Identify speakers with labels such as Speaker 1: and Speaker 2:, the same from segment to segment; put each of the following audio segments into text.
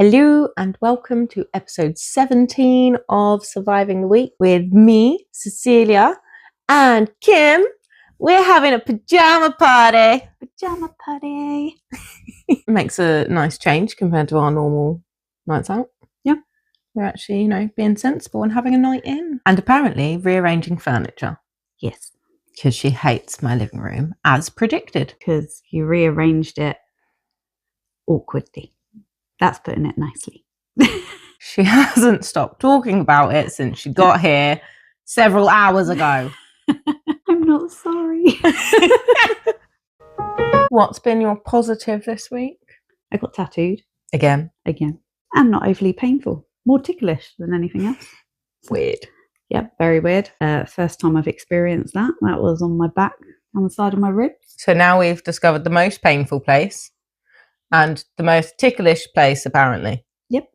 Speaker 1: Hello and welcome to episode 17 of Surviving the Week with me, Cecilia, and Kim. We're having a pyjama party. Pyjama party. Makes a nice change compared to our normal nights out.
Speaker 2: Yeah.
Speaker 1: We're actually, being sensible and having a night in. And apparently rearranging furniture.
Speaker 2: Yes.
Speaker 1: Because she hates my living room, as predicted.
Speaker 2: Because you rearranged it awkwardly. That's putting it nicely.
Speaker 1: She hasn't stopped talking about it since she got here several hours ago.
Speaker 2: I'm not sorry.
Speaker 1: What's been your positive this week?
Speaker 2: I got tattooed.
Speaker 1: Again.
Speaker 2: And not overly painful. More ticklish than anything else.
Speaker 1: Weird.
Speaker 2: Yep, very weird. First time I've experienced that. That was on my back, on the side of my ribs.
Speaker 1: So now we've discovered the most painful place and the most ticklish place, apparently.
Speaker 2: Yep.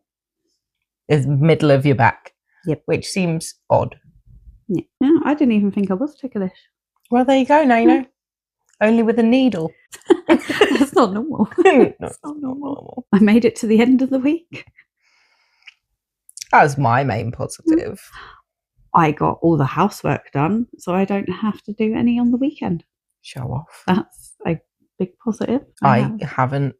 Speaker 1: Is middle of your back.
Speaker 2: Yep.
Speaker 1: Which seems odd.
Speaker 2: Yeah, no, I didn't even think I was ticklish.
Speaker 1: Well, there you go. Now you know. Only with a needle.
Speaker 2: That's not normal.
Speaker 1: That's not normal.
Speaker 2: I made it to the end of the week.
Speaker 1: That was my main positive.
Speaker 2: I got all the housework done, so I don't have to do any on the weekend.
Speaker 1: Show off.
Speaker 2: That's a big positive.
Speaker 1: I haven't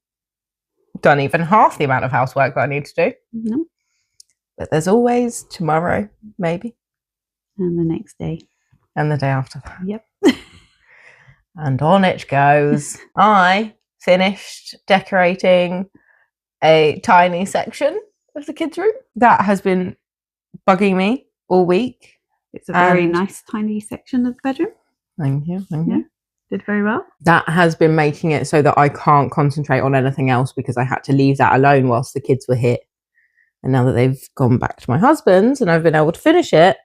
Speaker 1: done even half the amount of housework that I need to do.
Speaker 2: No.
Speaker 1: But there's always tomorrow, maybe.
Speaker 2: And the next day.
Speaker 1: And the day after that.
Speaker 2: Yep.
Speaker 1: And on it goes. I finished decorating a tiny section of the kids' room. That has been bugging me all week.
Speaker 2: It's a very nice tiny section of the bedroom.
Speaker 1: Thank you.
Speaker 2: Yeah. Did very well.
Speaker 1: That has been making it so that I can't concentrate on anything else because I had to leave that alone whilst the kids were here. And now that they've gone back to my husband's and I've been able to finish it,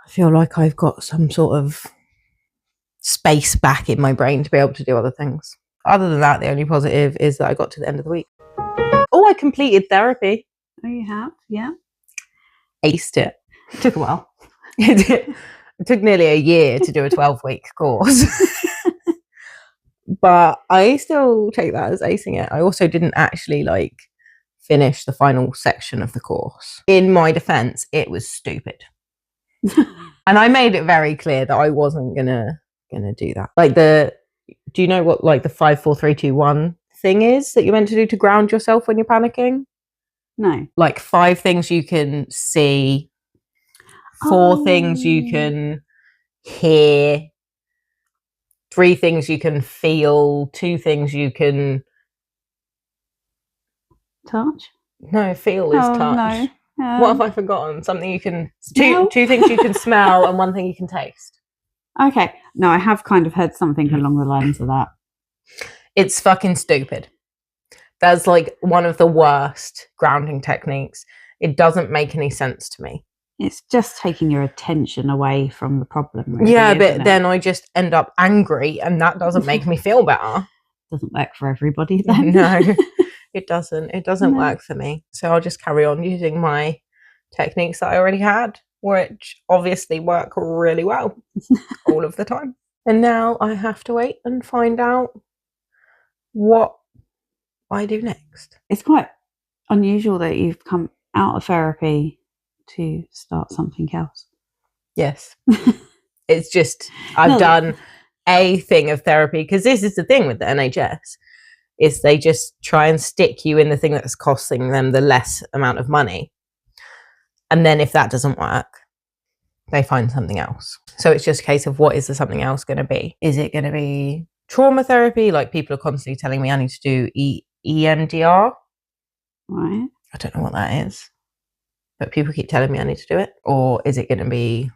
Speaker 1: I feel like I've got some sort of space back in my brain to be able to do other things. Other than that, the only positive is that I got to the end of the week. Oh, I completed therapy.
Speaker 2: Oh, you have? Yeah.
Speaker 1: Aced it.
Speaker 2: It took a while.
Speaker 1: It took nearly a year to do a 12-week course. But I still take that as acing it. I also didn't actually finish the final section of the course. In my defense, it was stupid. And I made it very clear that I wasn't gonna do that. Do you know what the 5, 4, 3, 2, 1 thing is that you're meant to do to ground yourself when you're panicking?
Speaker 2: No.
Speaker 1: 5 things you can see, 4 things you can hear, 3 things you can feel, 2 things you can
Speaker 2: touch.
Speaker 1: No, feel is touch.
Speaker 2: No.
Speaker 1: What have I forgotten? Something you can two things you can smell and 1 thing you can taste.
Speaker 2: Okay. No, I have kind of heard something along the lines of that.
Speaker 1: It's fucking stupid. That's one of the worst grounding techniques. It doesn't make any sense to me.
Speaker 2: It's just taking your attention away from the problem. Really,
Speaker 1: yeah, but then I just end up angry and that doesn't make me feel better.
Speaker 2: Doesn't work for everybody then.
Speaker 1: No, it doesn't. It doesn't work for me. So I'll just carry on using my techniques that I already had, which obviously work really well all of the time. And now I have to wait and find out what I do next.
Speaker 2: It's quite unusual that you've come out of therapy to start something else.
Speaker 1: Yes. It's just I've done a thing of therapy because this is the thing with the NHS is they just try and stick you in the thing that's costing them the less amount of money. And then if that doesn't work, they find something else. So it's just a case of what is the something else going to be? Is it going to be trauma therapy? People are constantly telling me I need to do EMDR.
Speaker 2: Right.
Speaker 1: I don't know what that is, but people keep telling me I need to do it. Or is it going to be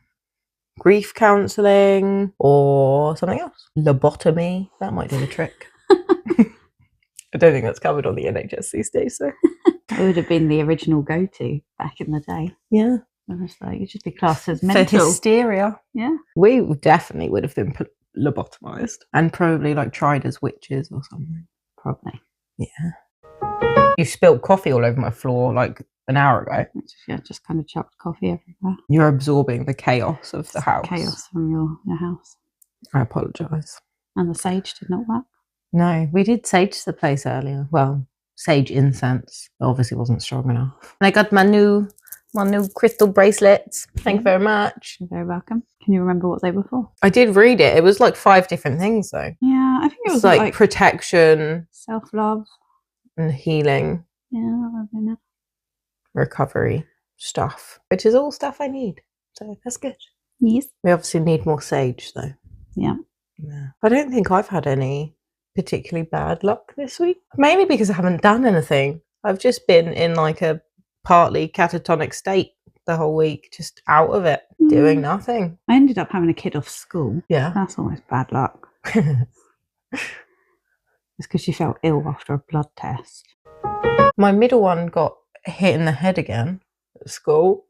Speaker 1: grief counselling or something else? Lobotomy, that might do the trick. I don't think that's covered on the NHS these days. So
Speaker 2: it would have been the original go-to back in the day.
Speaker 1: Yeah.
Speaker 2: It should be classed as mental.
Speaker 1: For hysteria.
Speaker 2: Yeah.
Speaker 1: We definitely would have been lobotomized and probably tried as witches or something.
Speaker 2: Probably.
Speaker 1: Yeah. You spilled coffee all over my floor an hour ago.
Speaker 2: Yeah, just kind of chucked coffee everywhere.
Speaker 1: You're absorbing the chaos of the house.
Speaker 2: Chaos from your house.
Speaker 1: I apologise.
Speaker 2: And the sage did not work?
Speaker 1: No, we did sage the place earlier. Well, sage incense. It obviously wasn't strong enough. And I got my new crystal bracelets. Thank you very much.
Speaker 2: You're very welcome. Can you remember what they were for?
Speaker 1: I did read it. It was like 5 different things though.
Speaker 2: Yeah, I think it was
Speaker 1: like protection,
Speaker 2: self-love,
Speaker 1: and healing.
Speaker 2: Yeah,
Speaker 1: recovery stuff, which is all stuff I need. So that's good.
Speaker 2: Yes.
Speaker 1: We obviously need more sage though.
Speaker 2: Yeah.
Speaker 1: I don't think I've had any particularly bad luck this week. Mainly because I haven't done anything. I've just been in like a partly catatonic state the whole week, just out of it, doing nothing.
Speaker 2: I ended up having a kid off school.
Speaker 1: Yeah.
Speaker 2: That's almost bad luck. It's because she felt ill after a blood test.
Speaker 1: My middle one got hit in the head again at school,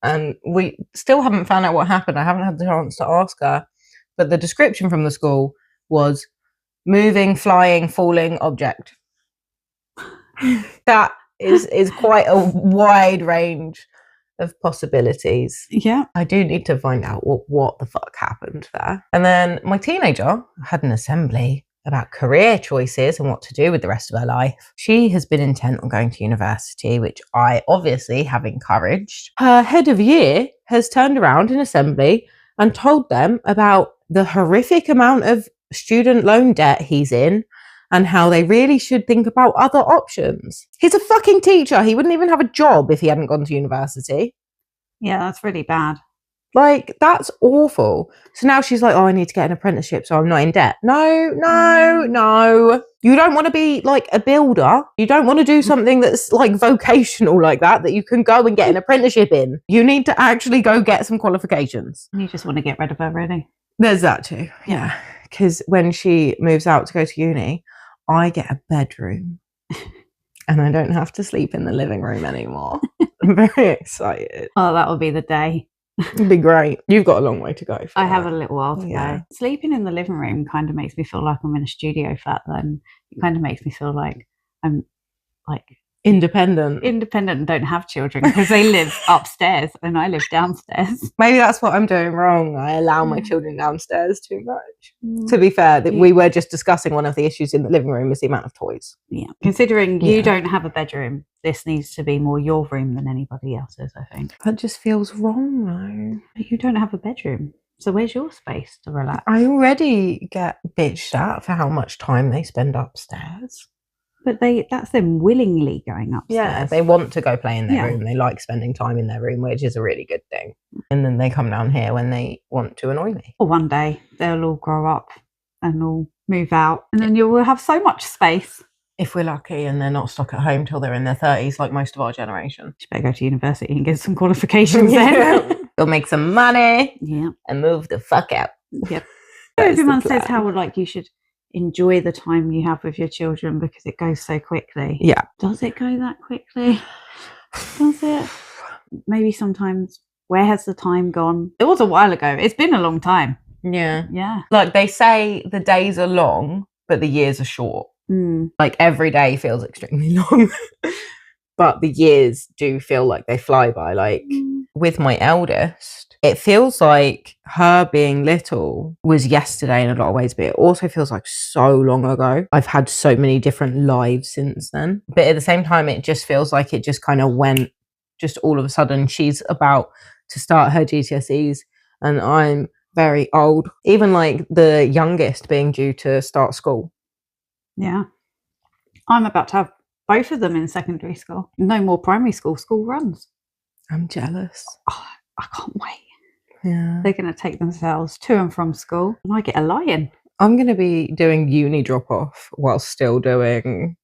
Speaker 1: and we still haven't found out what happened. I haven't had the chance to ask her, but the description from the school was moving, flying, falling object. That is quite a wide range of possibilities.
Speaker 2: Yeah.
Speaker 1: I do need to find out what the fuck happened there. And then my teenager had an assembly about career choices and what to do with the rest of her life. She has been intent on going to university, which I obviously have encouraged. Her head of year has turned around in assembly and told them about the horrific amount of student loan debt he's in and how they really should think about other options. He's a fucking teacher. He wouldn't even have a job if he hadn't gone to university.
Speaker 2: Yeah, that's really bad.
Speaker 1: Like, that's awful. So now she's like, oh, I need to get an apprenticeship so I'm not in debt. No. You don't want to be like a builder. You don't want to do something that's like vocational like that you can go and get an apprenticeship in. You need to actually go get some qualifications.
Speaker 2: You just want to get rid of her, really.
Speaker 1: There's that too. Yeah. Because when she moves out to go to uni, I get a bedroom and I don't have to sleep in the living room anymore. I'm very excited.
Speaker 2: Oh, that will be the day.
Speaker 1: It'd be great. You've got a long way to go.
Speaker 2: I have a little while to go. Sleeping in the living room kind of makes me feel like I'm in a studio flat. Then it kind of makes me feel like I'm like independent and don't have children because they live upstairs and I live downstairs.
Speaker 1: Maybe that's what I'm doing wrong. I allow my children downstairs too much. To be fair, we were just discussing one of the issues in the living room is the amount of toys.
Speaker 2: Yeah. Considering you don't have a bedroom, this needs to be more your room than anybody else's, I think.
Speaker 1: That just feels wrong though.
Speaker 2: You don't have a bedroom. So where's your space to relax?
Speaker 1: I already get bitched at for how much time they spend upstairs.
Speaker 2: But that's them willingly going upstairs.
Speaker 1: Yeah, they want to go play in their room. They like spending time in their room, which is a really good thing. And then they come down here when they want to annoy me.
Speaker 2: Or one day they'll all grow up and all move out. And then you will have so much space.
Speaker 1: If we're lucky and they're not stuck at home till they're in their 30s, like most of our generation.
Speaker 2: You better go to university and get some qualifications then.
Speaker 1: Go make some money.
Speaker 2: Yeah.
Speaker 1: And move the fuck out.
Speaker 2: Yep. Everyone says how like you should enjoy the time you have with your children because it goes so quickly.
Speaker 1: Yeah.
Speaker 2: Does it go that quickly? Does it? Maybe sometimes, where has the time gone? It was a while ago. It's been a long time.
Speaker 1: Yeah.
Speaker 2: Yeah.
Speaker 1: Like they say the days are long, but the years are short. Like every day feels extremely long. But the years do feel like they fly by. Like with my eldest, it feels like her being little was yesterday in a lot of ways, but it also feels like so long ago. I've had so many different lives since then. But at the same time, it just feels like it just kind of went, just all of a sudden, she's about to start her GCSEs and I'm very old. Even like the youngest being due to start school.
Speaker 2: Yeah. I'm about to have both of them in secondary school. No more primary school. School runs.
Speaker 1: I'm jealous.
Speaker 2: Oh, I can't wait.
Speaker 1: Yeah.
Speaker 2: They're going to take themselves to and from school and I get a lion.
Speaker 1: I'm going to be doing uni drop-off while still doing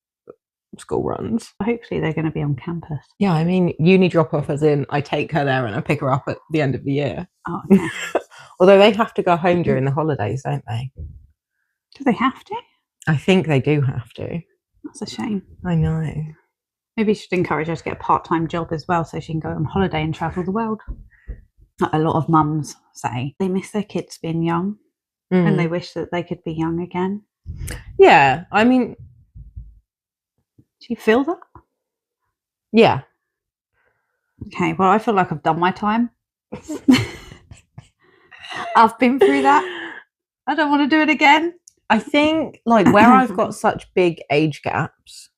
Speaker 1: school runs.
Speaker 2: Hopefully they're going to be on campus.
Speaker 1: Yeah, I mean uni drop-off as in I take her there and I pick her up at the end of the year.
Speaker 2: Oh, okay.
Speaker 1: Although they have to go home during the holidays, don't they?
Speaker 2: Do they have to?
Speaker 1: I think they do have to.
Speaker 2: That's a shame.
Speaker 1: I know.
Speaker 2: Maybe you should encourage her to get a part-time job as well so she can go on holiday and travel the world. A lot of mums say they miss their kids being young and they wish that they could be young again.
Speaker 1: Yeah, I mean...
Speaker 2: Do you feel that?
Speaker 1: Yeah.
Speaker 2: Okay, well, I feel like I've done my time. I've been through that. I don't want to do it again.
Speaker 1: I think, like, where I've got such big age gaps,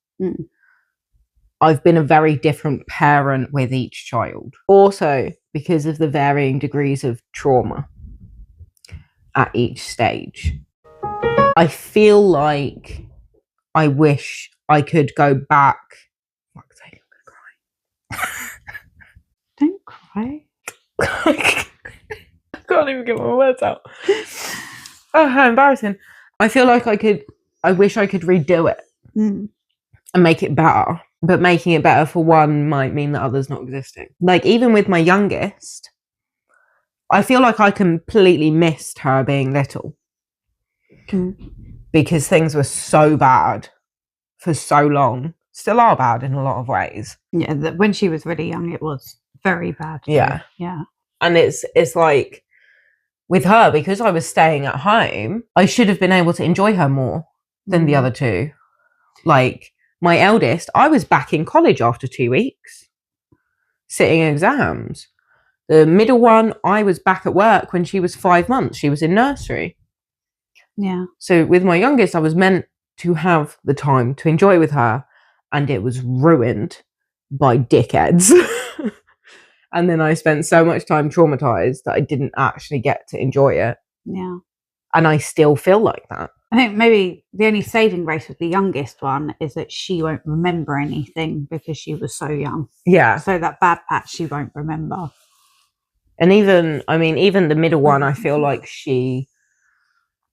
Speaker 1: I've been a very different parent with each child. Also, because of the varying degrees of trauma at each stage. I feel like I wish I could go back. Fuck's sake, I'm gonna cry.
Speaker 2: Don't cry.
Speaker 1: I can't even get my words out. Oh, how embarrassing. I feel like I wish I could redo it and make it better. But making it better for one might mean that others not existing. Like, even with my youngest, I feel like I completely missed her being little. Because things were so bad for so long. Still are bad in a lot of ways.
Speaker 2: Yeah, when she was really young, it was very bad.
Speaker 1: Yeah.
Speaker 2: Yeah.
Speaker 1: And it's like, with her, because I was staying at home, I should have been able to enjoy her more than the other two. Like, my eldest, I was back in college after 2 weeks, sitting exams. The middle one, I was back at work when she was 5 months. She was in nursery.
Speaker 2: Yeah.
Speaker 1: So with my youngest, I was meant to have the time to enjoy with her, and it was ruined by dickheads. And then I spent so much time traumatized that I didn't actually get to enjoy it.
Speaker 2: Yeah.
Speaker 1: And I still feel like that.
Speaker 2: I think maybe the only saving grace with the youngest one is that she won't remember anything because she was so young.
Speaker 1: Yeah.
Speaker 2: So that bad patch she won't remember.
Speaker 1: And even the middle one, I feel like she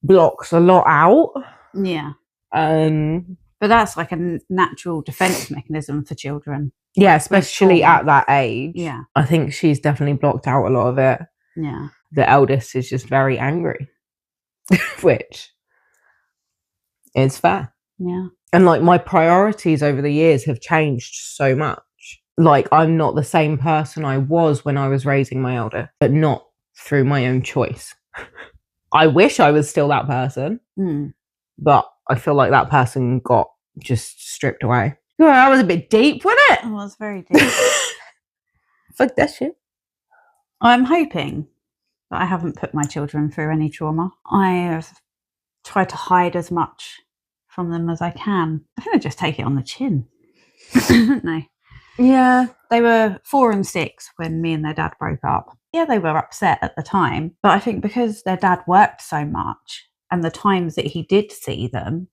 Speaker 1: blocks a lot out.
Speaker 2: Yeah.
Speaker 1: But
Speaker 2: that's like a natural defense mechanism for children.
Speaker 1: Yeah, especially at that age.
Speaker 2: Yeah.
Speaker 1: I think she's definitely blocked out a lot of it.
Speaker 2: Yeah.
Speaker 1: The eldest is just very angry, which is fair.
Speaker 2: Yeah.
Speaker 1: And like, my priorities over the years have changed so much. Like, I'm not the same person I was when I was raising my elder, but not through my own choice. I wish I was still that person, but I feel like that person got just stripped away. Oh, that was a bit deep, wasn't it?
Speaker 2: It was very deep.
Speaker 1: Fuck that shit.
Speaker 2: I'm hoping that I haven't put my children through any trauma. I have tried to hide as much from them as I can. I think I just take it on the chin, don't they?
Speaker 1: Yeah.
Speaker 2: They were 4 and 6 when me and their dad broke up. Yeah, they were upset at the time, but I think because their dad worked so much and the times that he did see them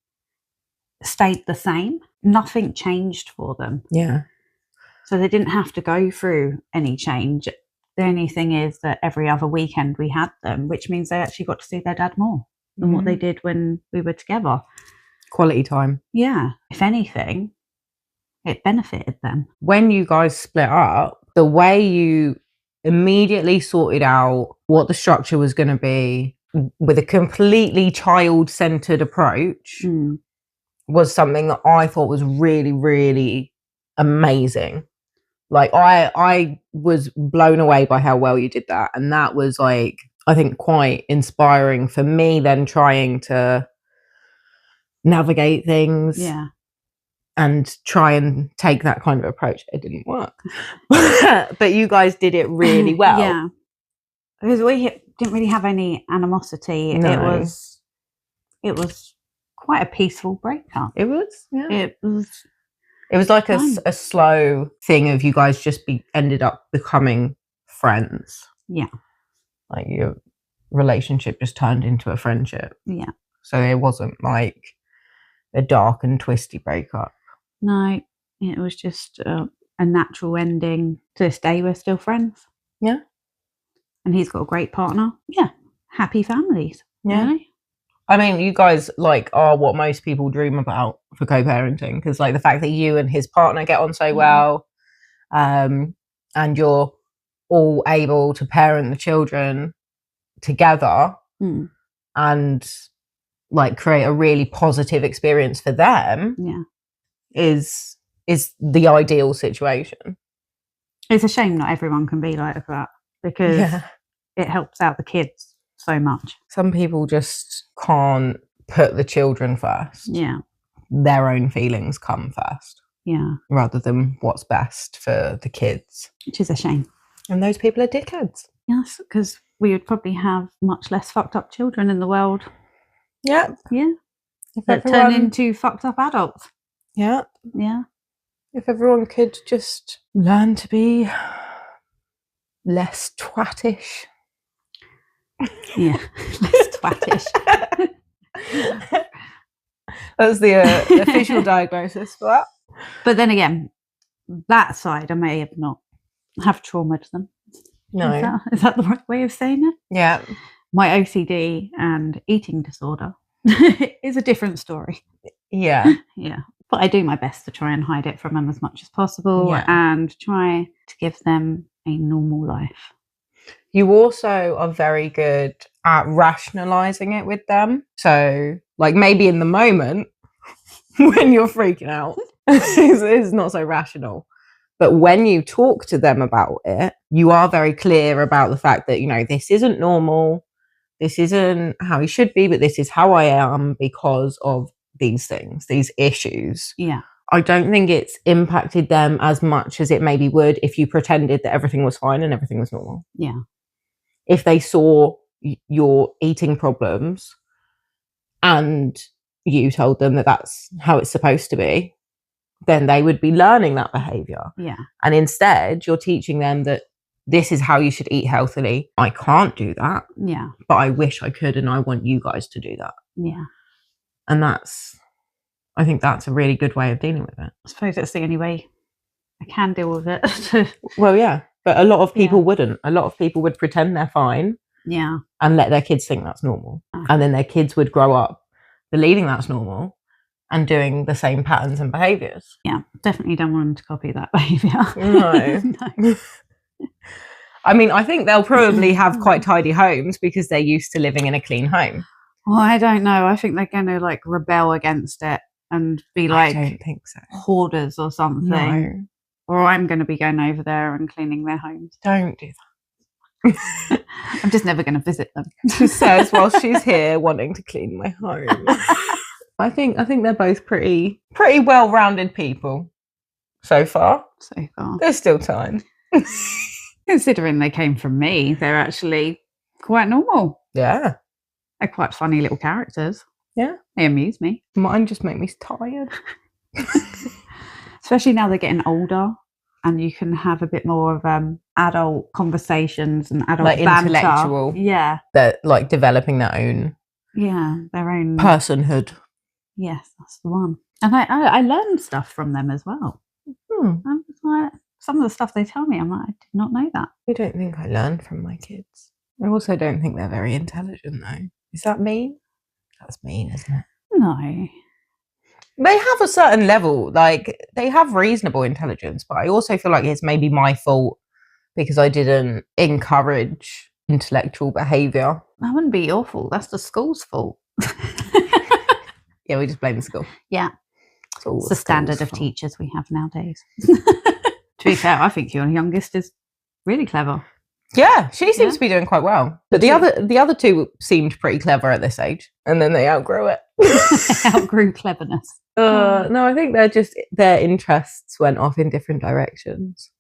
Speaker 2: stayed the same, nothing changed for them.
Speaker 1: Yeah.
Speaker 2: So they didn't have to go through any change. The only thing is that every other weekend we had them, which means they actually got to see their dad more than what they did when we were together.
Speaker 1: Quality time.
Speaker 2: Yeah. If anything, it benefited them.
Speaker 1: When you guys split up, the way you immediately sorted out what the structure was going to be with a completely child-centered approach was something that I thought was really, really amazing. Like, I was blown away by how well you did that. And that was, like, I think quite inspiring for me then, trying to navigate things.
Speaker 2: Yeah.
Speaker 1: And try and take that kind of approach. It didn't work. But you guys did it really well.
Speaker 2: Yeah. Because we didn't really have any animosity.
Speaker 1: No.
Speaker 2: It was quite a peaceful breakup.
Speaker 1: It was, yeah.
Speaker 2: It
Speaker 1: was like a slow thing of you guys just ended up becoming friends.
Speaker 2: Yeah.
Speaker 1: Like, your relationship just turned into a friendship.
Speaker 2: Yeah.
Speaker 1: So it wasn't like a dark and twisty breakup.
Speaker 2: No, it was just a natural ending. To this day, we're still friends.
Speaker 1: Yeah.
Speaker 2: And he's got a great partner. Yeah. Happy families.
Speaker 1: Yeah.
Speaker 2: Really?
Speaker 1: I mean, you guys, like, are what most people dream about for co-parenting, because, like, the fact that you and his partner get on so well, and you're all able to parent the children together and, like, create a really positive experience for them.
Speaker 2: Yeah.
Speaker 1: is the ideal situation.
Speaker 2: It's a shame not everyone can be like that, because it helps out the kids so much.
Speaker 1: Some people just can't put the children first.
Speaker 2: Yeah.
Speaker 1: Their own feelings come first.
Speaker 2: Yeah.
Speaker 1: Rather than what's best for the kids.
Speaker 2: Which is a shame.
Speaker 1: And those people are dickheads.
Speaker 2: Yes, because we would probably have much less fucked up children in the world.
Speaker 1: Yeah.
Speaker 2: Yeah.
Speaker 1: If
Speaker 2: that turn into fucked up adults.
Speaker 1: Yeah.
Speaker 2: Yeah.
Speaker 1: If everyone could just learn to be less twattish.
Speaker 2: Yeah, less twattish.
Speaker 1: That's the official diagnosis for that.
Speaker 2: But then again, that side I may have traumatized them.
Speaker 1: No.
Speaker 2: Is that the right way of saying it?
Speaker 1: Yeah.
Speaker 2: My OCD and eating disorder is a different story.
Speaker 1: Yeah.
Speaker 2: Yeah. But I do my best to try and hide it from them as much as possible and try to give them a normal life.
Speaker 1: You also are very good at rationalizing it with them. So, like, maybe in the moment when you're freaking out, it's not so rational. But when you talk to them about it, you are very clear about the fact that, you know, this isn't normal. This isn't how you should be, but this is how I am because of these things, these issues.
Speaker 2: Yeah.
Speaker 1: I don't think it's impacted them as much as it maybe would if you pretended that everything was fine and everything was normal.
Speaker 2: Yeah.
Speaker 1: If they saw your eating problems and you told them that that's how it's supposed to be, then they would be learning that behavior.
Speaker 2: Yeah.
Speaker 1: And instead, you're teaching them that this is how you should eat healthily. I can't do that.
Speaker 2: Yeah.
Speaker 1: But I wish I could, and I want you guys to do that.
Speaker 2: Yeah.
Speaker 1: And I think that's a really good way of dealing with it.
Speaker 2: I suppose that's the only way I can deal with it.
Speaker 1: Well, yeah. But a lot of people wouldn't. A lot of people would pretend they're fine.
Speaker 2: Yeah.
Speaker 1: And let their kids think that's normal. And then their kids would grow up believing that's normal and doing the same patterns and behaviours.
Speaker 2: Yeah, definitely don't want them to copy that behaviour.
Speaker 1: No. I mean, I think they'll probably have quite tidy homes because they're used to living in a clean home.
Speaker 2: Well, I don't know. I think they're going to like rebel against it and be like,
Speaker 1: I don't think so.
Speaker 2: Hoarders or something.
Speaker 1: No.
Speaker 2: Or I'm going to be going over there and cleaning their homes.
Speaker 1: Don't do that.
Speaker 2: I'm just never going to visit them.
Speaker 1: She says while she's here wanting to clean my home. I think they're both pretty well-rounded people so far.
Speaker 2: So far.
Speaker 1: There's still time.
Speaker 2: Considering they came from me, they're actually quite normal.
Speaker 1: Yeah.
Speaker 2: They're quite funny little characters.
Speaker 1: Yeah.
Speaker 2: They amuse me.
Speaker 1: Mine just make me tired.
Speaker 2: Especially now they're getting older and you can have a bit more of adult conversations and adult
Speaker 1: like
Speaker 2: banter.
Speaker 1: Intellectual.
Speaker 2: Yeah.
Speaker 1: They're like developing their own.
Speaker 2: Yeah, their own
Speaker 1: personhood.
Speaker 2: Yes, that's the one. And I learned stuff from them as well. I'm like, some of the stuff they tell me, I'm like, I did not know that.
Speaker 1: I don't think I learned from my kids. I also don't think they're very intelligent, though. Is that mean? That's mean, isn't it?
Speaker 2: No.
Speaker 1: They have a certain level, like, they have reasonable intelligence, but I also feel like it's maybe my fault because I didn't encourage intellectual behaviour.
Speaker 2: That wouldn't be your fault. That's the school's fault.
Speaker 1: Yeah, we just blame the school.
Speaker 2: Yeah. It's the standard of teachers we have nowadays. To be fair, I think your youngest is really clever.
Speaker 1: Yeah, she seems to be doing quite well. But the other two seemed pretty clever at this age, and then they outgrew it.
Speaker 2: Outgrew cleverness.
Speaker 1: No, I think their interests went off in different directions.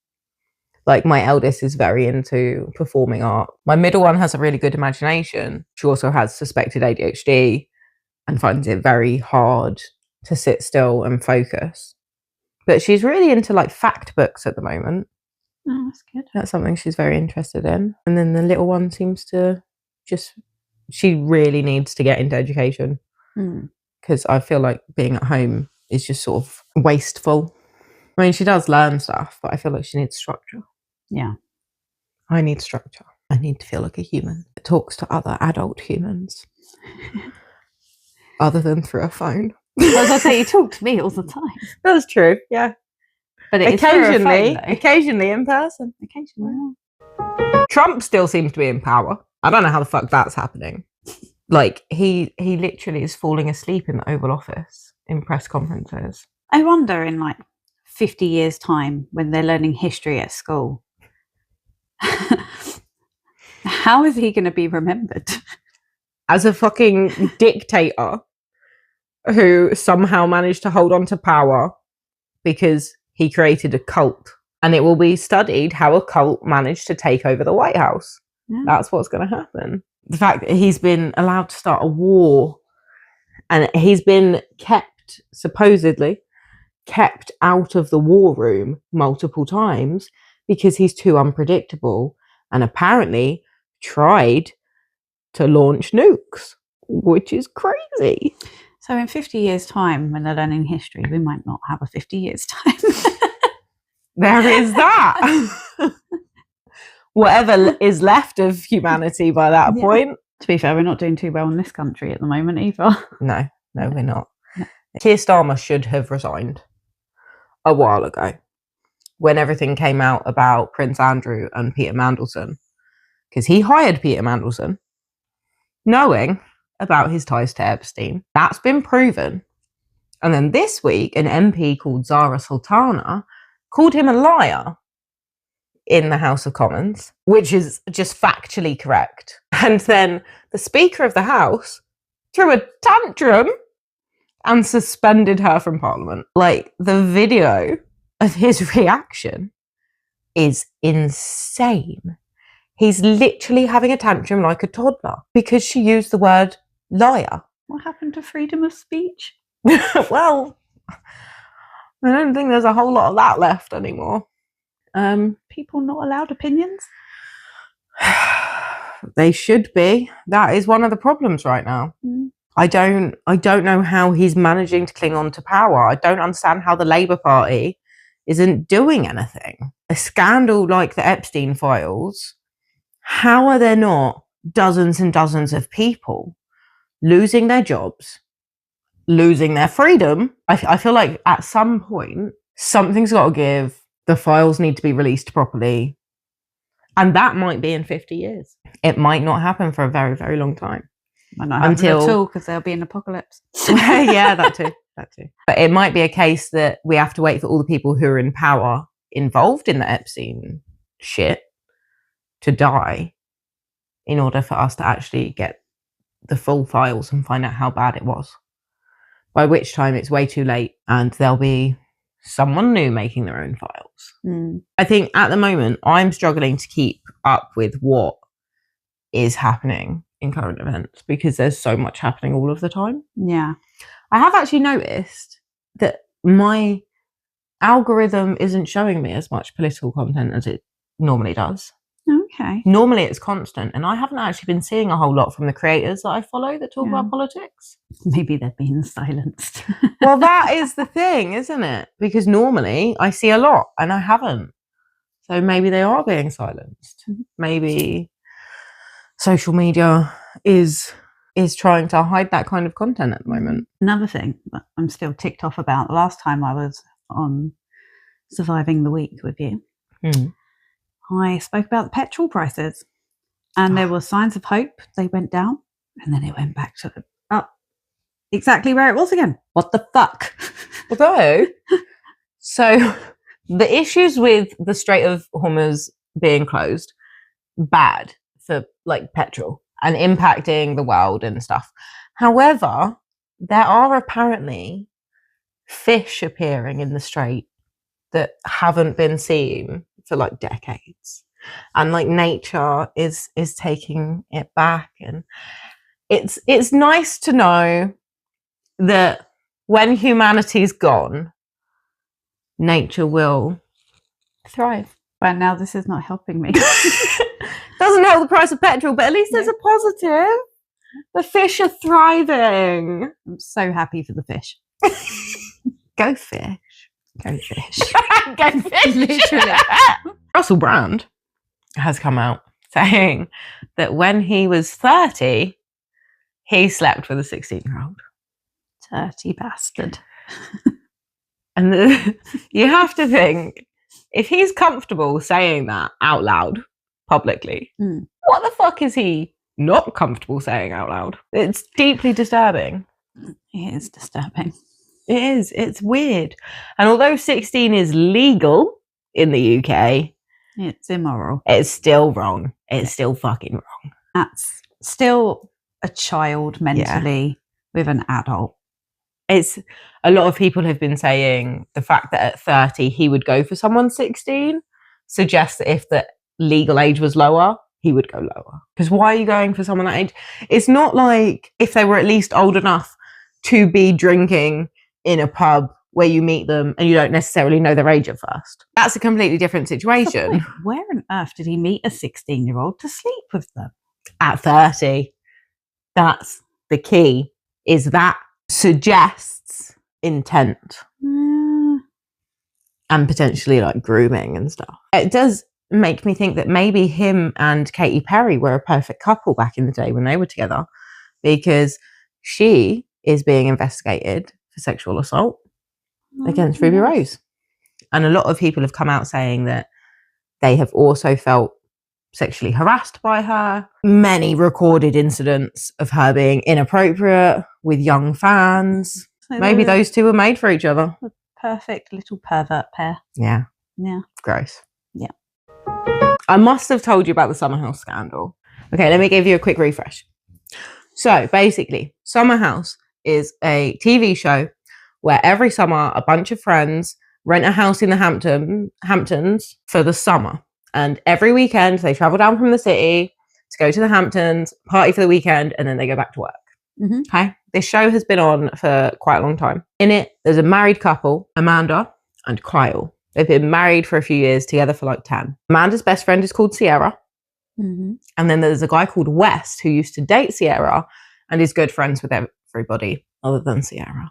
Speaker 1: Like my eldest is very into performing art. My middle one has a really good imagination. She also has suspected ADHD and finds it very hard to sit still and focus. But she's really into like fact books at the moment.
Speaker 2: Oh, that's good.
Speaker 1: That's something she's very interested in. And then the little one seems to she really needs to get into education. Because I feel like being at home is just sort of wasteful. I mean, she does learn stuff, but I feel like she needs structure.
Speaker 2: Yeah.
Speaker 1: I need structure. I need to feel like a human that talks to other adult humans. Other than through a phone.
Speaker 2: As I say, you talk to me all the time.
Speaker 1: That's true, yeah.
Speaker 2: But it
Speaker 1: occasionally in person.
Speaker 2: Occasionally.
Speaker 1: Trump still seems to be in power. I don't know how the fuck that's happening. Like, he literally is falling asleep in the Oval Office in press conferences.
Speaker 2: I wonder in like 50 years' time when they're learning history at school, how is he going to be remembered?
Speaker 1: As a fucking dictator who somehow managed to hold on to power because he created a cult. And it will be studied how a cult managed to take over the White House. Yeah. That's what's going to happen. The fact that he's been allowed to start a war and he's been kept, supposedly, kept out of the war room multiple times because he's too unpredictable, and apparently tried to launch nukes, which is crazy.
Speaker 2: So in 50 years' time, when they're learning history, we might not have a 50 years' time.
Speaker 1: There is that. Whatever is left of humanity by that point.
Speaker 2: To be fair, we're not doing too well in this country at the moment either.
Speaker 1: No, we're not. No. Keir Starmer should have resigned a while ago when everything came out about Prince Andrew and Peter Mandelson, because he hired Peter Mandelson knowing about his ties to Epstein. That's been proven. And then this week, an MP called Zara Sultana called him a liar in the House of Commons, which is just factually correct. And then the Speaker of the House threw a tantrum and suspended her from Parliament. Like, the video of his reaction is insane. He's literally having a tantrum like a toddler because she used the word liar.
Speaker 2: What happened to freedom of speech?
Speaker 1: Well, I don't think there's a whole lot of that left anymore.
Speaker 2: People not allowed opinions?
Speaker 1: They should be. That is one of the problems right now. I don't know how he's managing to cling on to power. I don't understand how the Labour Party isn't doing anything. A scandal like the Epstein files, how are there not dozens and dozens of people losing their jobs, losing their freedom? I feel like at some point, something's got to give. The files need to be released properly. And that might be in 50 years. It might not happen for a very, very long time.
Speaker 2: Might not happen at all, because there'll be an apocalypse.
Speaker 1: Yeah, that too. But it might be a case that we have to wait for all the people who are in power involved in the Epstein shit to die in order for us to actually get the full files and find out how bad it was. By which time it's way too late and there'll be someone new making their own files. I think at the moment I'm struggling to keep up with what is happening in current events because there's so much happening all of the time.
Speaker 2: Yeah.
Speaker 1: I have actually noticed that my algorithm isn't showing me as much political content as it normally does.
Speaker 2: Okay.
Speaker 1: Normally it's constant, and I haven't actually been seeing a whole lot from the creators that I follow that talk about politics.
Speaker 2: Maybe they're being silenced.
Speaker 1: Well, that is the thing, isn't it? Because normally I see a lot and I haven't. So maybe they are being silenced. Maybe social media is trying to hide that kind of content at the moment.
Speaker 2: Another thing that I'm still ticked off about, the last time I was on Surviving the Week with you, I spoke about the petrol prices, and there were signs of hope. They went down and then it went back to up exactly where it was again. What the fuck?
Speaker 1: Although, so the issues with the Strait of Hormuz being closed, bad for like petrol and impacting the world and stuff. However, there are apparently fish appearing in the strait that haven't been seen for like decades, and like nature is taking it back, and it's nice to know that when humanity's gone, nature will thrive.
Speaker 2: But now this is not helping me.
Speaker 1: Doesn't help the price of petrol, but at least there's a positive. The fish are thriving.
Speaker 2: I'm so happy for the fish.
Speaker 1: Go fish.
Speaker 2: Go fish.
Speaker 1: Go fish.
Speaker 2: Literally.
Speaker 1: Russell Brand has come out saying that when he was 30, he slept with a 16-year-old.
Speaker 2: Dirty bastard.
Speaker 1: And you have to think, if he's comfortable saying that out loud, publicly, what the fuck is he not comfortable saying out loud? It's deeply disturbing.
Speaker 2: It is disturbing.
Speaker 1: It is. It's weird. And although 16 is legal in the UK,
Speaker 2: it's immoral.
Speaker 1: It's still wrong. It's still fucking wrong.
Speaker 2: That's still a child mentally with an adult.
Speaker 1: It's a lot of people have been saying the fact that at 30 he would go for someone 16 suggests that if the legal age was lower, he would go lower. Because why are you going for someone that age? It's not like if they were at least old enough to be drinking in a pub where you meet them and you don't necessarily know their age at first. That's a completely different situation.
Speaker 2: Where on earth did he meet a 16-year-old to sleep with them?
Speaker 1: At 30. That's the key, is that suggests intent. And potentially like grooming and stuff. It does make me think that maybe him and Katy Perry were a perfect couple back in the day when they were together, because she is being investigated for sexual assault against Ruby Rose. And a lot of people have come out saying that they have also felt sexually harassed by her. Many recorded incidents of her being inappropriate with young fans. So maybe those two were made for each other.
Speaker 2: Perfect little pervert pair.
Speaker 1: Yeah.
Speaker 2: Yeah.
Speaker 1: Gross.
Speaker 2: Yeah.
Speaker 1: I must have told you about the Summer House scandal. Okay, let me give you a quick refresh. So basically, Summer House is a TV show where every summer a bunch of friends rent a house in the Hamptons for the summer. And every weekend they travel down from the city to go to the Hamptons, party for the weekend, and then they go back to work. Mm-hmm. Okay. This show has been on for quite a long time. In it, there's a married couple, Amanda and Kyle. They've been married for a few years, together for like 10. Amanda's best friend is called Sierra. Mm-hmm. And then there's a guy called West who used to date Sierra and is good friends with everybody other than Sierra,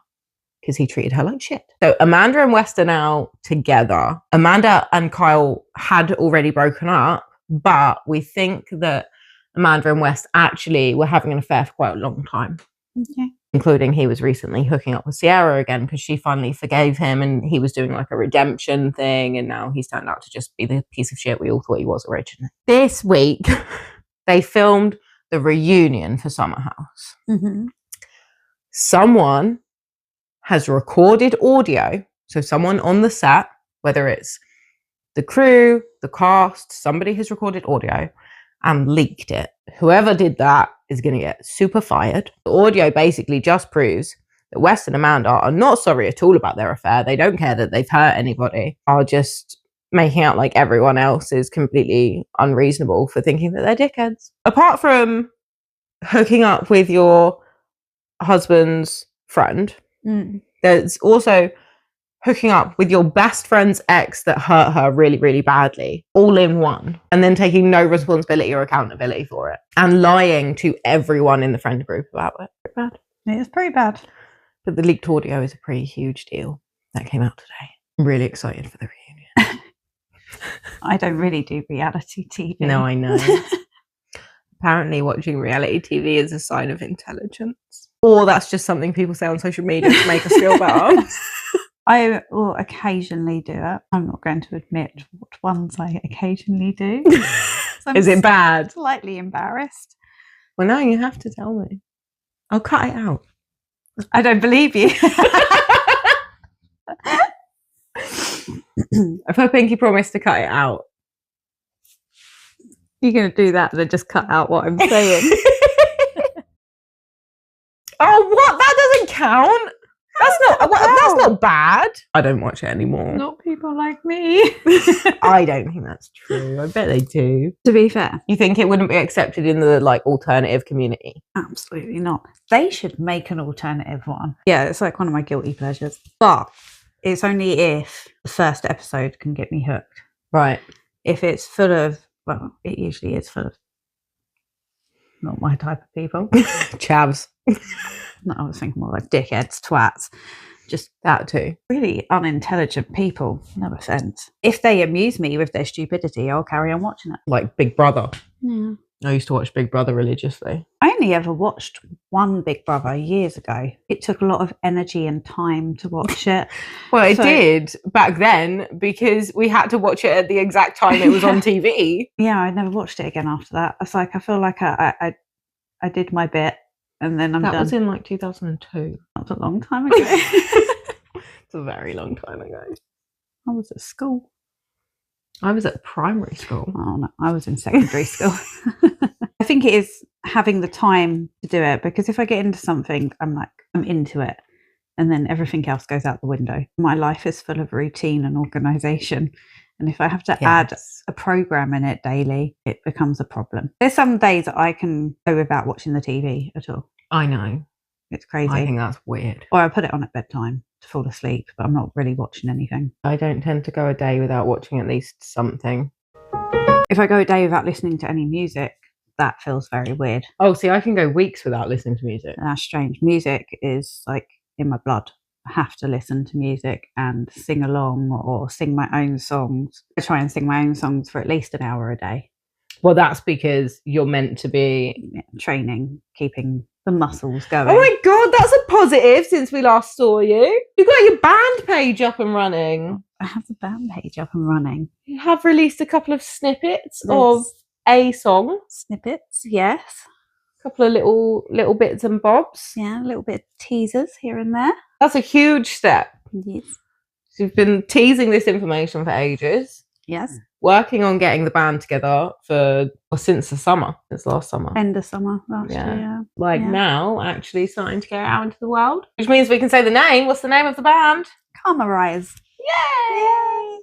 Speaker 1: because he treated her like shit. So Amanda and West are now together. Amanda and Kyle had already broken up, but we think that Amanda and West actually were having an affair for quite a long time. Okay. Including he was recently hooking up with Sierra again because she finally forgave him and he was doing like a redemption thing, and now he's turned out to just be the piece of shit we all thought he was originally. This week, they filmed the reunion for Summer House. Mm-hmm. Someone has recorded audio, so someone on the set, whether it's the crew, the cast, somebody has recorded audio and leaked it. Whoever did that is going to get super fired. The audio basically just proves that West and Amanda are not sorry at all about their affair. They don't care that they've hurt anybody, are just making out like everyone else is completely unreasonable for thinking that they're dickheads. Apart from hooking up with your husband's friend, there's also hooking up with your best friend's ex that hurt her really, really badly, all in one, and then taking no responsibility or accountability for it, and lying to everyone in the friend group about it. Pretty bad.
Speaker 2: It is pretty bad.
Speaker 1: But the leaked audio is a pretty huge deal that came out today. I'm really excited for the reunion.
Speaker 2: I don't really do reality TV.
Speaker 1: No, I know. Apparently watching reality TV is a sign of intelligence. Or that's just something people say on social media to make us feel better.
Speaker 2: I will occasionally do it. I'm not going to admit what ones I occasionally do.
Speaker 1: So is it bad?
Speaker 2: Slightly embarrassed.
Speaker 1: Well, now you have to tell me. I'll cut it out.
Speaker 2: I don't believe you.
Speaker 1: If I Pinky promised to cut it out.
Speaker 2: You're going to do that and then just cut out what I'm saying.
Speaker 1: Oh, what? That doesn't count. That's not bad. I don't watch it anymore.
Speaker 2: Not people like me.
Speaker 1: I don't think that's true. I bet they do.
Speaker 2: To be fair.
Speaker 1: You think it wouldn't be accepted in the like alternative community?
Speaker 2: Absolutely not. They should make an alternative one. Yeah, it's like one of my guilty pleasures. But it's only if the first episode can get me hooked.
Speaker 1: Right.
Speaker 2: If it's full of, well, it usually is full of not my type of people.
Speaker 1: Chavs.
Speaker 2: No, I was thinking more like dickheads, twats. Just
Speaker 1: that too.
Speaker 2: Really unintelligent people. No offense. If they amuse me with their stupidity, I'll carry on watching it.
Speaker 1: Like Big Brother.
Speaker 2: Yeah.
Speaker 1: I used to watch Big Brother religiously.
Speaker 2: I only ever watched one Big Brother years ago. It took a lot of energy and time to watch it.
Speaker 1: Well, it did back then because we had to watch it at the exact time it was on TV.
Speaker 2: Yeah, I never watched it again after that. It's like I feel like I did my bit. And then
Speaker 1: that was in like 2002.
Speaker 2: That was a long time ago.
Speaker 1: It's a very long time ago.
Speaker 2: I was at school.
Speaker 1: I was at primary school.
Speaker 2: Oh no, I was in secondary school. I think it is having the time to do it, because if I get into something, I'm into it, and then everything else goes out the window. My life is full of routine and organisation. And if I have to add a program in it daily, it becomes a problem. There's some days that I can go without watching the TV at all.
Speaker 1: I know.
Speaker 2: It's crazy.
Speaker 1: I think that's weird.
Speaker 2: Or I put it on at bedtime to fall asleep, but I'm not really watching anything.
Speaker 1: I don't tend to go a day without watching at least something.
Speaker 2: If I go a day without listening to any music, that feels very weird.
Speaker 1: Oh, see, I can go weeks without listening to music.
Speaker 2: That's strange. Music is like in my blood. I have to listen to music and sing along or sing my own songs. I try and sing my own songs for at least an hour a day.
Speaker 1: Well, that's because you're meant to be
Speaker 2: training, keeping the muscles going.
Speaker 1: Oh my God, that's a positive since we last saw you. You've got your band page up and running.
Speaker 2: I have the band page up and running.
Speaker 1: You have released a couple of snippets of a song.
Speaker 2: Snippets, yes.
Speaker 1: A couple of little bits and bobs.
Speaker 2: Yeah, a little bit of teasers here and there.
Speaker 1: That's a huge step.
Speaker 2: Yes.
Speaker 1: So you've been teasing this information for ages.
Speaker 2: Yes.
Speaker 1: Working on getting the band together since the summer. Since last summer.
Speaker 2: End of summer last year.
Speaker 1: Now, actually starting to get it out into the world. Which means we can say the name. What's the name of the band?
Speaker 2: Karma Rise.
Speaker 1: Yay!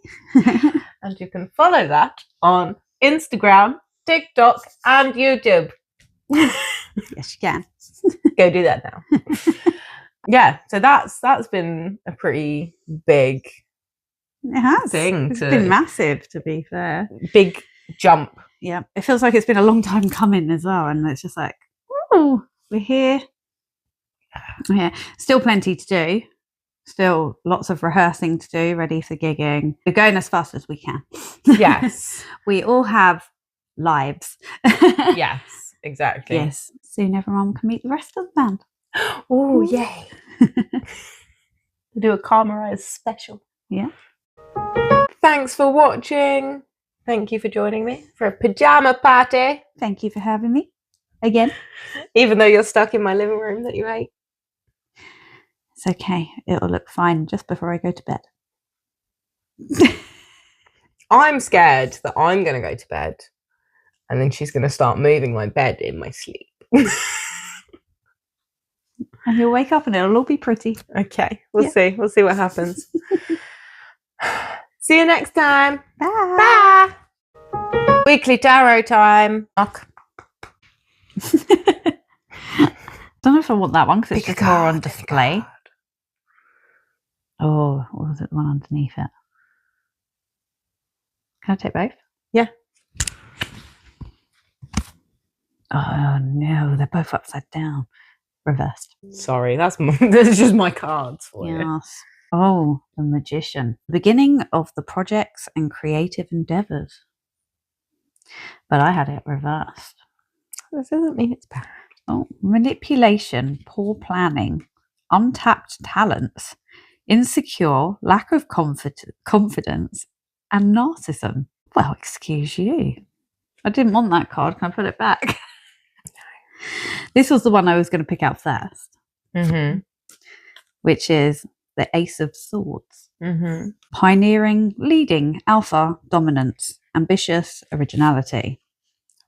Speaker 1: And you can follow that on Instagram, TikTok, and YouTube.
Speaker 2: Yes, you can.
Speaker 1: Go do that now. Yeah, so that's been a pretty big thing.
Speaker 2: It's been massive, to be fair.
Speaker 1: Big jump.
Speaker 2: Yeah, it feels like it's been a long time coming as well, and it's just like, oh, we're here. Yeah, still plenty to do. Still lots of rehearsing to do, ready for gigging. We're going as fast as we can.
Speaker 1: Yes.
Speaker 2: We all have lives.
Speaker 1: Yes, exactly.
Speaker 2: Yes. Soon everyone can meet the rest of the band.
Speaker 1: Oh, yay. Do a Karma Rise special.
Speaker 2: Yeah.
Speaker 1: Thanks for watching. Thank you for joining me for a pyjama party.
Speaker 2: Thank you for having me again.
Speaker 1: Even though you're stuck in my living room that you hate.
Speaker 2: It's okay. It'll look fine just before I go to bed.
Speaker 1: I'm scared that I'm going to go to bed and then she's going to start moving my bed in my sleep.
Speaker 2: And you'll wake up and it'll all be pretty.
Speaker 1: Okay, we'll see. We'll see what happens. See you next time.
Speaker 2: Bye.
Speaker 1: Bye. Weekly tarot time.
Speaker 2: I don't know if I want that one because it's just more on display. Oh, what was it? The one underneath it. Can I take both?
Speaker 1: Yeah.
Speaker 2: Oh no, they're both upside down. Reversed.
Speaker 1: Sorry, that's just my cards for you.
Speaker 2: Yes. Oh, the Magician. The beginning of the projects and creative endeavours. But I had it reversed.
Speaker 1: That doesn't mean it's bad.
Speaker 2: Oh, manipulation, poor planning, untapped talents, insecure, lack of confidence, and narcissism. Well, excuse you. I didn't want that card. Can I put it back? No. This was the one I was going to pick out first, which is the Ace of Swords. Pioneering, leading, alpha, dominance, ambitious, originality.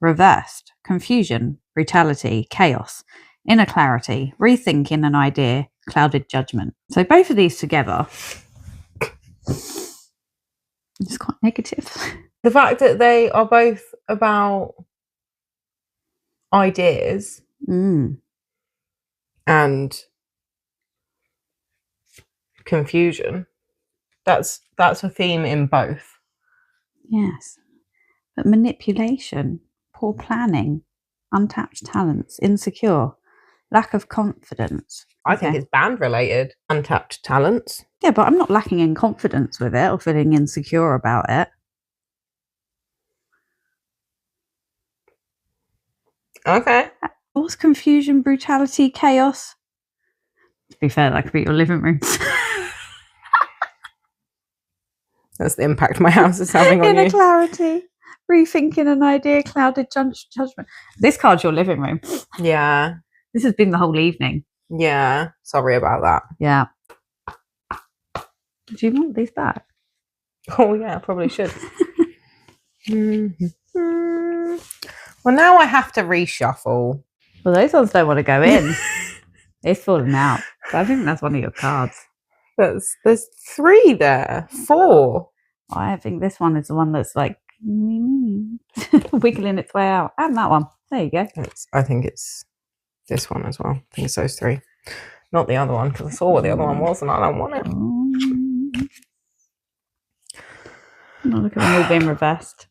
Speaker 2: Reversed, confusion, brutality, chaos, inner clarity, rethinking an idea, clouded judgment. So both of these together, it's quite negative.
Speaker 1: The fact that they are both about ideas and confusion, that's a theme in both.
Speaker 2: Yes. But manipulation, poor planning, untapped talents, insecure, lack of confidence.
Speaker 1: I think it's band related. Untapped talents.
Speaker 2: Yeah, but I'm not lacking in confidence with it or feeling insecure about it.
Speaker 1: Okay.
Speaker 2: What's confusion, brutality, chaos? To be fair, that could be your living room.
Speaker 1: That's the impact my house is having on you.
Speaker 2: Inner clarity, rethinking an idea, clouded judgment. This card's your living room.
Speaker 1: Yeah.
Speaker 2: This has been the whole evening.
Speaker 1: Yeah. Sorry about that.
Speaker 2: Yeah. Do you want these back?
Speaker 1: Oh, yeah, I probably should. Well, now I have to reshuffle.
Speaker 2: Well, those ones don't want to go in. It's falling out. But I think that's one of your cards.
Speaker 1: There's 3 there. 4.
Speaker 2: I think this one is the one that's like wiggling its way out. And that one. There you go.
Speaker 1: I think it's this one as well. I think it's those 3. Not the other one, because I saw what the other one was and I don't want it.
Speaker 2: Oh, look at them all being reversed.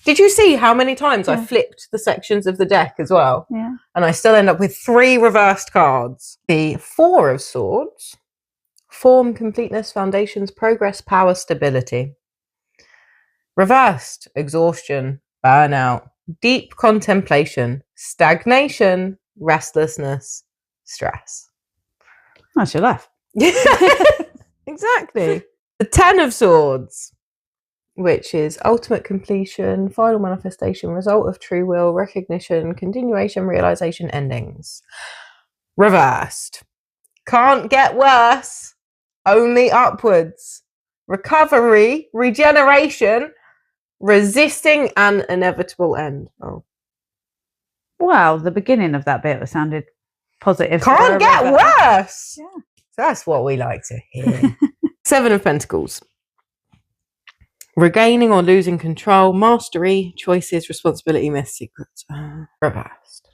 Speaker 1: Did you see how many times I flipped the sections of the deck as well?
Speaker 2: Yeah.
Speaker 1: And I still end up with 3 reversed cards. The 4 of Swords. Form, completeness, foundations, progress, power, stability. Reversed, exhaustion, burnout, deep contemplation, stagnation, restlessness, stress.
Speaker 2: That's your life.
Speaker 1: Exactly. The 10 of Swords, which is ultimate completion, final manifestation, result of true will, recognition, continuation, realization, endings. Reversed. Can't get worse, only upwards. Recovery, regeneration, resisting an inevitable end. Oh.
Speaker 2: Wow, the beginning of that bit sounded positive.
Speaker 1: Can't get worse.
Speaker 2: Yeah.
Speaker 1: So that's what we like to hear. 7 of Pentacles. Regaining or losing control, mastery, choices, responsibility, myths, secrets. Reversed.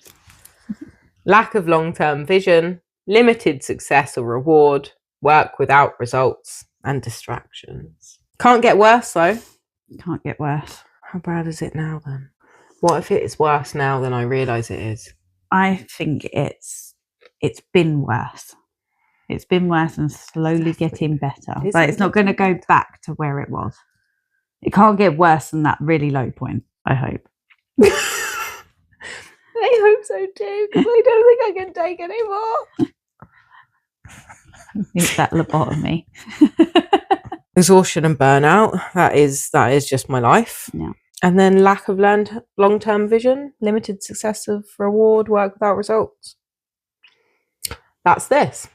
Speaker 1: Lack of long-term vision, limited success or reward, work without results, and distractions. Can't get worse though.
Speaker 2: Can't get worse.
Speaker 1: How bad is it now then? What if it is worse now than I realise it is?
Speaker 2: I think it's been worse. It's been worse and slowly getting better. But it's not going to go back to where it was. It can't get worse than that really low point, I hope.
Speaker 1: I hope so too, because I don't think I can take anymore.
Speaker 2: Need that lobotomy.
Speaker 1: Exhaustion and burnout. That is just my life.
Speaker 2: Yeah. And
Speaker 1: then lack of long-term vision, limited success of reward, work without results. That's this.